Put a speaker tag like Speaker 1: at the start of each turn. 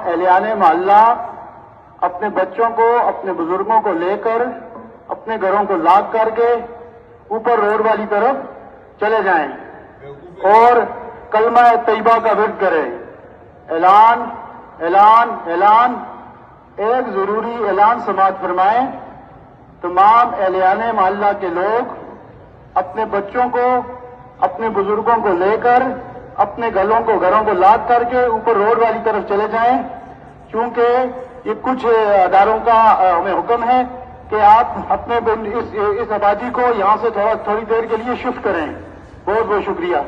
Speaker 1: एहलियाने मोहल्ला अपने बच्चों को, अपने बुजुर्गों को लेकर अपने घरों को लॉक करके ऊपर रोड वाली तरफ चले जाएं और कलमा तैयबा का विर्द करें। ऐलान ऐलान ऐलान। एक जरूरी ऐलान समाअत फरमाएं। तमाम एहलियाने मोहल्ला के लोग अपने बच्चों को, अपने बुजुर्गों को लेकर अपने घरों को लॉक करके ऊपर रोड वाली तरफ चले जाएं, क्योंकि ये कुछ अदारों का हमें हुक्म है कि आप अपने इस आबादी को यहां से थोड़ी देर के लिए शिफ्ट करें। बहुत बहुत शुक्रिया।